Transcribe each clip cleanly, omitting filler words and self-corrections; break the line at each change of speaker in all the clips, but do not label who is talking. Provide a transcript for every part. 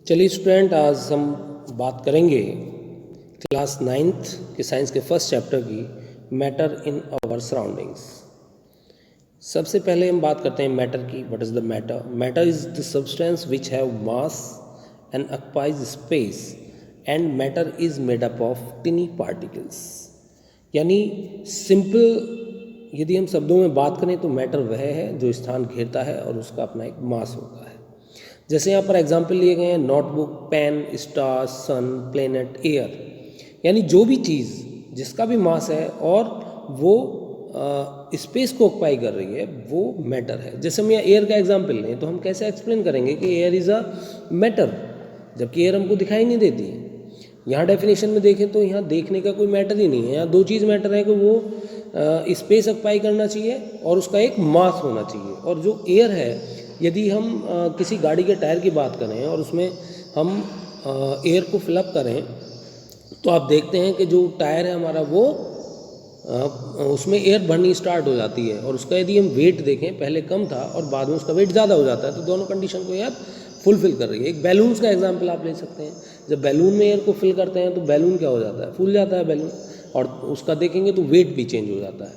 चलिए स्टूडेंट, आज हम बात करेंगे क्लास 9th के साइंस के फर्स्ट चैप्टर की मैटर इन आवर सराउंडिंग्स। सबसे पहले हम बात करते हैं मैटर की। What is the matter? Matter is the substance which have mass and occupies space and matter is made up of टिनी particles. यानी सिंपल यदि हम शब्दों में बात करें तो मैटर वह है जो स्थान घेरता है और उसका अपना एक मास होता है। जैसे यहाँ पर एग्जाम्पल लिए गए हैं नोटबुक, पेन, स्टार, सन, प्लेनेट, एयर। यानी जो भी चीज़ जिसका भी मास है और वो स्पेस को ऑक्युपाई कर रही है वो मैटर है। जैसे हम यहाँ एयर का एग्जाम्पल लें तो हम कैसे एक्सप्लेन करेंगे कि एयर इज़ अ मैटर, जबकि एयर हमको दिखाई नहीं देती है। यहाँ डेफिनेशन में देखें तो यहाँ देखने का कोई मैटर ही नहीं है। यहाँ दो चीज़ मैटर है कि वो स्पेस ऑक्युपाई करना चाहिए और उसका एक मास होना चाहिए। और जो एयर है, यदि हम किसी गाड़ी के टायर की बात करें और उसमें हम एयर को फिलअप करें तो आप देखते हैं कि जो टायर है हमारा वो उसमें एयर भरनी स्टार्ट हो जाती है। और उसका यदि हम वेट देखें, पहले कम था और बाद में उसका वेट ज़्यादा हो जाता है, तो दोनों कंडीशन को एयर फुलफिल कर रही है। एक बैलून्स का एग्जाम्पल आप ले सकते हैं। जब बैलून में एयर को फिल करते हैं तो बैलून क्या हो जाता है? फूल जाता है बैलून, और उसका देखेंगे तो वेट भी चेंज हो जाता है।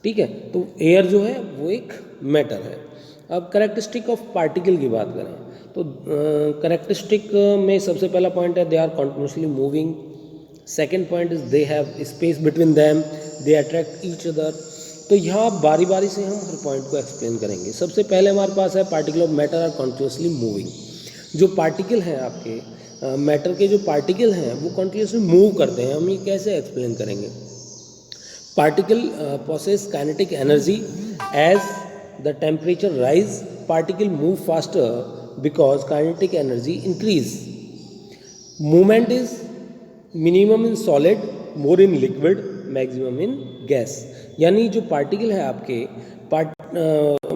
ठीक है, तो एयर जो है वो एक मैटर है। अब करेक्टरिस्टिक ऑफ पार्टिकल की बात करें तो करेक्टरिस्टिक में सबसे पहला पॉइंट है they are continuously moving. Second point is they have space between them, they attract each other. तो यहाँ बारी बारी से हम हर पॉइंट को एक्सप्लेन करेंगे। सबसे पहले हमारे पास है particle of matter are continuously moving. जो पार्टिकल हैं आपके मैटर के जो पार्टिकल हैं वो कॉन्टिन्यूसली मूव करते हैं। हम ये कैसे एक्सप्लेन करेंगे? Particle possess kinetic energy as the temperature rise, particle move faster because kinetic energy increase. Movement is minimum in solid, more in liquid, maximum in gas. यानी जो पार्टिकल है आपके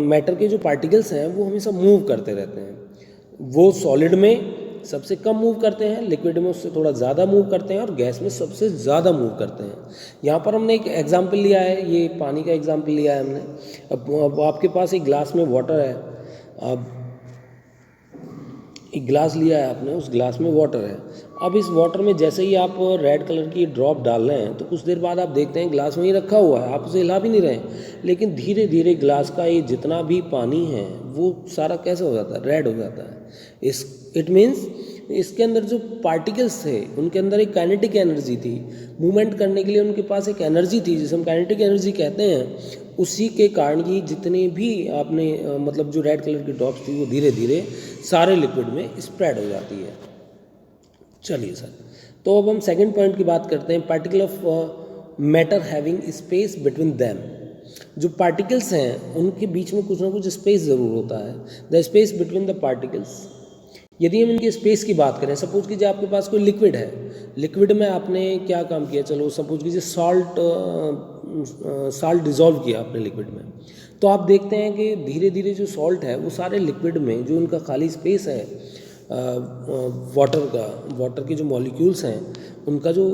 मैटर के जो पार्टिकल्स हैं वो हमेशा मूव करते रहते हैं। वो सॉलिड में सबसे कम मूव करते हैं, लिक्विड में उससे थोड़ा ज़्यादा मूव करते हैं और गैस में सबसे ज़्यादा मूव करते हैं। यहाँ पर हमने एक एग्जाम्पल लिया है, ये पानी का एग्जाम्पल लिया है हमने। अब आपके पास एक ग्लास में वाटर है, अब एक ग्लास लिया है आपने, उस ग्लास में वाटर है। अब इस वाटर में जैसे ही आप रेड कलर की ड्रॉप डाल रहे हैं तो कुछ देर बाद आप देखते हैं ग्लास वहीं रखा हुआ है, आप उसे हिला भी नहीं रहे हैं, लेकिन धीरे धीरे ग्लास का ये जितना भी पानी है वो सारा कैसे हो जाता है? रेड हो जाता है। इट मीन्स इसके अंदर जो पार्टिकल्स थे उनके अंदर एक काइनेटिक एनर्जी थी। मूवमेंट करने के लिए उनके पास एक एनर्जी थी जिसे हम काइनेटिक एनर्जी कहते हैं। उसी के कारण ये जितने भी आपने मतलब जो रेड कलर की ड्रॉप्स थी वो धीरे धीरे सारे लिक्विड में स्प्रेड हो जाती है। चलिए सर, तो अब हम सेकंड पॉइंट की बात करते हैं, particle of matter having space between them. जो पार्टिकल्स हैं उनके बीच में कुछ ना कुछ स्पेस ज़रूर होता है। The space between the particles. यदि हम इनकी स्पेस की बात करें, सपोज कीजिए आपके पास कोई लिक्विड है, लिक्विड में आपने क्या काम किया, चलो सपोज कीजिए साल्ट डिज़ोल्व किया आपने लिक्विड में, तो आप देखते हैं कि धीरे धीरे जो सॉल्ट है वो सारे लिक्विड में जो उनका खाली स्पेस है वाटर के जो मॉलिक्यूल्स हैं उनका जो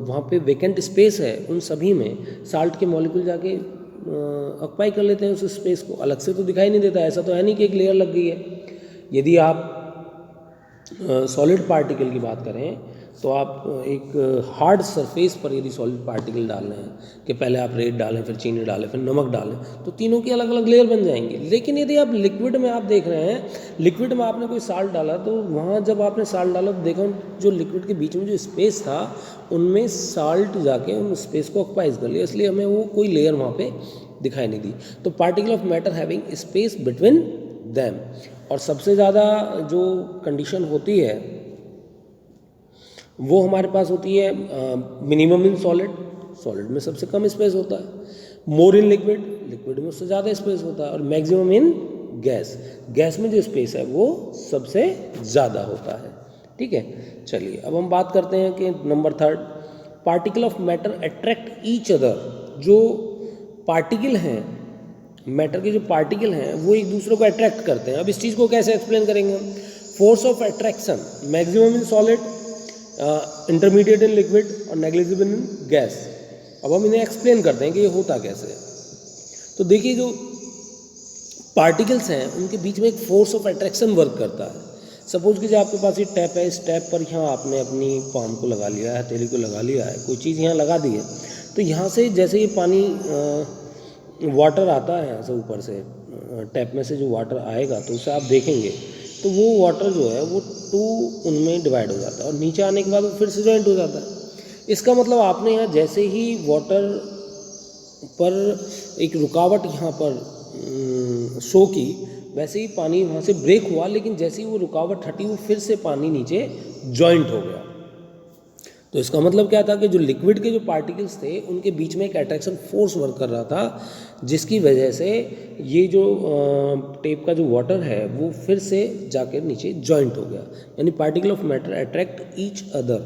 वहाँ पे वेकेंट स्पेस है उन सभी में साल्ट के मॉलिक्यूल जाके ऑक्युपाई कर लेते हैं उस स्पेस को। अलग से तो दिखाई नहीं देता, ऐसा तो है नहीं कि एक लेयर लग गई है। यदि आप सॉलिड पार्टिकल की बात करें तो आप एक हार्ड सरफेस पर यदि सॉलिड पार्टिकल डाल रहे हैं कि पहले आप रेत डालें, फिर चीनी डालें, फिर नमक डालें, तो तीनों की अलग अलग लेयर बन जाएंगी। लेकिन यदि आप लिक्विड में आप देख रहे हैं, लिक्विड में आपने कोई साल्ट डाला तो वहाँ जब आपने साल्ट डाला तो देखा जो लिक्विड के बीच में जो स्पेस था उनमें साल्ट जाके उन स्पेस को ऑक्युपाइज कर लिया, इसलिए हमें वो कोई लेयर वहाँ पर दिखाई नहीं दी। तो particle of matter having space between them. और सबसे ज़्यादा जो कंडीशन होती है वो हमारे पास होती है मिनिमम इन सॉलिड, सॉलिड में सबसे कम स्पेस होता है, मोर इन लिक्विड, लिक्विड में उससे ज़्यादा स्पेस होता है, और मैक्सिमम इन गैस, गैस में जो स्पेस है वो सबसे ज़्यादा होता है। ठीक है, चलिए अब हम बात करते हैं कि number third, particle of matter attract each other. जो पार्टिकल हैं मैटर के जो पार्टिकल हैं वो एक दूसरे को अट्रैक्ट करते हैं। अब इस चीज़ को कैसे एक्सप्लेन करेंगे हम? Force of attraction maximum in solid, intermediate in liquid और नेग्लिजिबल इन गैस। अब हम इन्हें एक्सप्लेन करते हैं कि ये होता कैसे है। तो देखिए, जो पार्टिकल्स हैं उनके बीच में एक फोर्स ऑफ अट्रैक्शन वर्क करता है। सपोज कीजिए आपके पास ये टैप है, इस टैप पर यहाँ आपने अपनी पाम को लगा लिया है, हथेली को लगा लिया है, कोई चीज़ यहाँ लगा दी है, तो यहाँ से जैसे ये पानी वाटर आता है यहाँ से ऊपर से टैप में से जो वाटर आएगा तो उसे आप देखेंगे तो वो वाटर जो है वो 2 उनमें डिवाइड हो जाता है और नीचे आने के बाद वो फिर से जॉइंट हो जाता है। इसका मतलब आपने यहाँ जैसे ही वाटर पर एक रुकावट यहाँ पर शो की, वैसे ही पानी वहाँ से ब्रेक हुआ, लेकिन जैसे ही वो रुकावट हटी वो फिर से पानी नीचे जॉइंट हो गया। तो इसका मतलब क्या था कि जो लिक्विड के जो पार्टिकल्स थे उनके बीच में एक अट्रैक्शन फोर्स वर्क कर रहा था, जिसकी वजह से ये जो टेप का जो वाटर है वो फिर से जाकर नीचे जॉइंट हो गया। यानी particle of matter attract each other,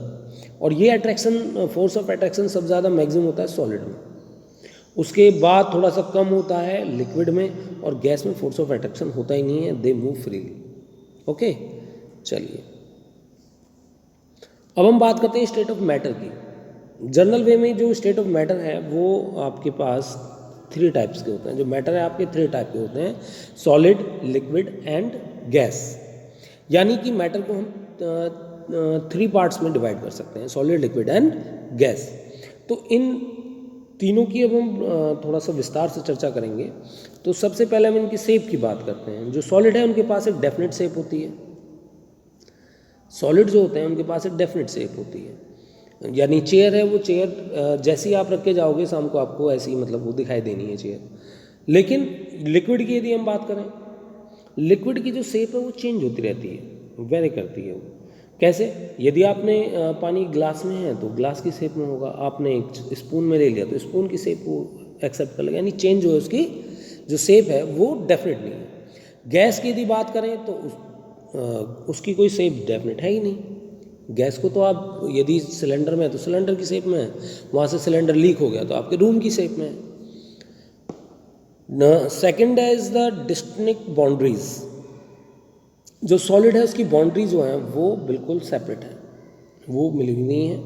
और ये अट्रैक्शन फोर्स ऑफ अट्रैक्शन सबसे ज़्यादा मैक्सिमम होता है सॉलिड में, उसके बाद थोड़ा सा कम होता है लिक्विड में, और गैस में फोर्स ऑफ अट्रैक्शन होता ही नहीं है, दे मूव फ्रीली। ओके, चलिए अब हम बात करते हैं स्टेट ऑफ मैटर की। जनरल वे में जो स्टेट ऑफ मैटर है वो आपके पास 3 टाइप्स के होते हैं। जो मैटर है आपके 3 टाइप के होते हैं, सॉलिड, लिक्विड एंड गैस। यानी कि मैटर को हम 3 पार्ट्स में डिवाइड कर सकते हैं, सॉलिड, लिक्विड एंड गैस। तो इन तीनों की अब हम थोड़ा सा विस्तार से चर्चा करेंगे। तो सबसे पहले हम इनकी शेप की बात करते हैं। जो सॉलिड है उनके पास एक डेफिनेट शेप होती है, सॉलिड जो होते हैं उनके पास एक डेफिनेट शेप होती है। यानी चेयर है, वो चेयर जैसे ही आप रख के जाओगे शाम को आपको ऐसी ही मतलब वो दिखाई देनी है चेयर। लेकिन लिक्विड की यदि हम बात करें, लिक्विड की जो शेप है वो चेंज होती रहती है, वेरी करती है वो। कैसे? यदि आपने पानी ग्लास में है तो ग्लास की शेप में होगा, आपने एक स्पून में ले लिया तो स्पून की शेप वो एक्सेप्ट कर लेगा, यानी चेंज हो है उसकी जो शेप है वो डेफिनेट नहीं है। गैस की यदि बात करें तो उसकी कोई शेप डेफिनेट है ही नहीं। गैस को तो आप यदि सिलेंडर में है तो सिलेंडर की शेप में है, वहाँ से सिलेंडर लीक हो गया तो आपके रूम की शेप में है। Second is the distinct boundaries. जो सॉलिड है उसकी बाउंड्री जो है वो बिल्कुल सेपरेट है, वो मिली हुई नहीं है।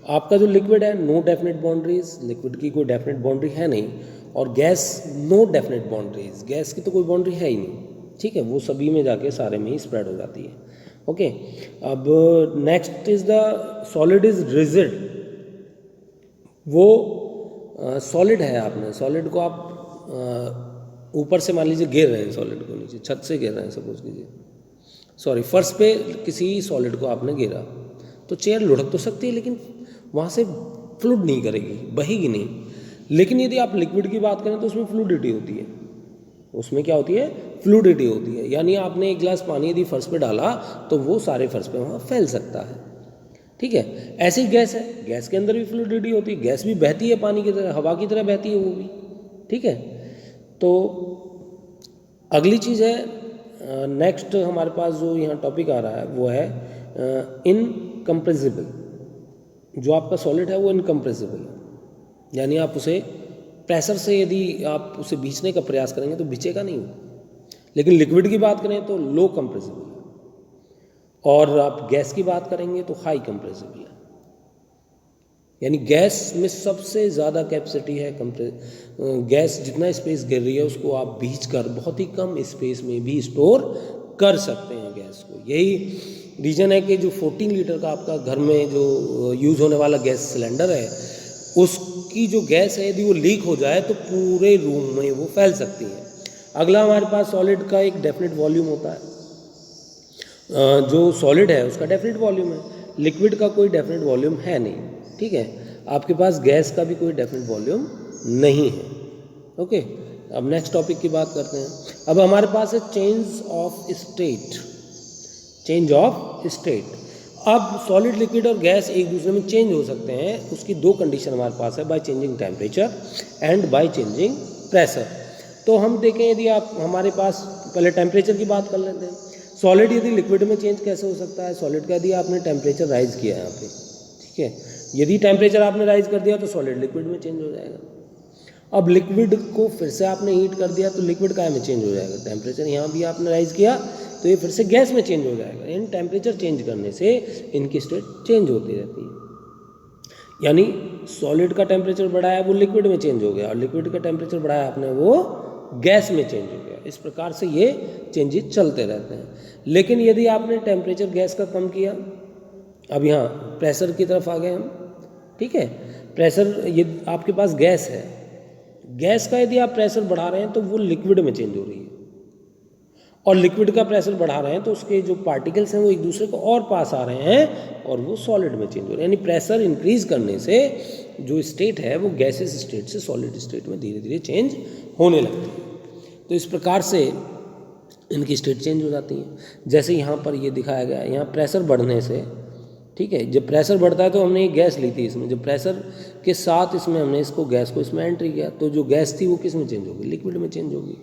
आपका जो लिक्विड है नो डेफिनेट बाउंड्रीज, लिक्विड की कोई डेफिनेट बाउंड्री है नहीं। और gas no definite boundaries, gas की तो कोई बाउंड्री है ही नहीं, ठीक है, वो सभी में जाके सारे में ही स्प्रेड हो जाती है। ओके, अब next is the solid is rigid. वो सॉलिड है, आपने सॉलिड को आप ऊपर से मान लीजिए गिर रहे हैं, सॉलिड को नीचे छत से गिर रहे हैं, सपोज कीजिए, सॉरी फर्श पे किसी सॉलिड को आपने गिरा तो चेयर लुढ़क तो सकती है लेकिन वहाँ से फ्लूड नहीं करेगी, बहेगी नहीं। लेकिन यदि आप लिक्विड की बात करें तो उसमें फ्लूडिटी होती है, उसमें क्या होती है? फ्लूडिटी होती है। यानी आपने एक गिलास पानी यदि फर्श पे डाला तो वो सारे फर्श पे वहाँ फैल सकता है, ठीक है। ऐसे ही गैस है, गैस के अंदर भी फ्लूडिटी होती है, गैस भी बहती है पानी की तरह, हवा की तरह बहती है वो भी, ठीक है। तो अगली चीज़ है, नेक्स्ट हमारे पास जो यहाँ टॉपिक आ रहा है वो है इनकम्प्रेसिबल। जो आपका सॉलिड है वो इनकम्प्रेसिबल है, यानी आप उसे प्रेशर से यदि आप उसे बीचने का प्रयास करेंगे तो बिचेगा नहीं वो। लेकिन लिक्विड की बात करें तो लो कंप्रेसिबल है, और आप गैस की बात करेंगे तो हाई कंप्रेसिबल है। यानी गैस में सबसे ज़्यादा कैपेसिटी है, गैस जितना स्पेस घेर रही है उसको आप बीच कर बहुत ही कम स्पेस में भी स्टोर कर सकते हैं गैस को। यही रीज़न है कि जो 14 लीटर का आपका घर में जो यूज़ होने वाला गैस सिलेंडर है उसकी जो गैस है यदि वो लीक हो जाए तो पूरे रूम में वो फैल सकती है। अगला हमारे पास सॉलिड का एक डेफिनेट वॉल्यूम होता है, जो सॉलिड है उसका डेफिनेट वॉल्यूम है, लिक्विड का कोई डेफिनेट वॉल्यूम है नहीं, ठीक है। आपके पास गैस का भी कोई डेफिनेट वॉल्यूम नहीं है। ओके, अब नेक्स्ट टॉपिक की बात करते हैं। अब हमारे पास है change of state, change of state. अब सॉलिड, लिक्विड और गैस एक दूसरे में चेंज हो सकते हैं, उसकी 2 कंडीशन हमारे पास है, by changing temperature and by changing pressure. तो हम देखें, यदि आप हमारे पास पहले टेम्परेचर की बात कर लेते हैं। सॉलिड यदि लिक्विड में चेंज कैसे हो सकता है? सॉलिड का यदि आपने टेम्परेचर राइज किया है यहाँ पे, ठीक है, यदि टेम्परेचर आपने राइज कर दिया तो सॉलिड लिक्विड में चेंज हो जाएगा। अब लिक्विड को फिर से आपने हीट कर दिया तो लिक्विड काय में चेंज हो जाएगा? टेम्परेचर यहाँ भी आपने राइज किया तो ये फिर से गैस में चेंज हो जाएगा। इन टेम्परेचर चेंज करने से इनकी स्टेट चेंज होती रहती है। यानी सॉलिड का टेम्परेचर बढ़ाया वो लिक्विड में चेंज हो गया, और लिक्विड का टेम्परेचर बढ़ाया आपने वो गैस में चेंज हो गया। इस प्रकार से ये चेंजेस चलते रहते हैं। लेकिन यदि आपने टेम्परेचर गैस का कम किया, अब यहाँ प्रेशर की तरफ आ गए हम, ठीक है, प्रेशर, ये आपके पास गैस है, गैस का यदि आप प्रेशर बढ़ा रहे हैं तो वो लिक्विड में चेंज हो रही है, और लिक्विड का प्रेशर बढ़ा रहे हैं तो उसके जो पार्टिकल्स हैं वो एक दूसरे को और पास आ रहे हैं और वो सॉलिड में चेंज हो रहे हैं। यानी प्रेशर इंक्रीज करने से जो स्टेट है वो गैसेस स्टेट से सॉलिड स्टेट में धीरे धीरे चेंज होने लगती है। तो इस प्रकार से इनकी स्टेट चेंज हो जाती है। जैसे यहाँ पर ये दिखाया गया है, यहाँ प्रेशर बढ़ने से, ठीक है, जब प्रेशर बढ़ता है तो हमने ये गैस ली थी, इसमें जब प्रेशर के साथ इसमें हमने इसको गैस को इसमें एंट्री किया तो जो गैस थी वो किस में चेंज होगी, लिक्विड में चेंज होगी।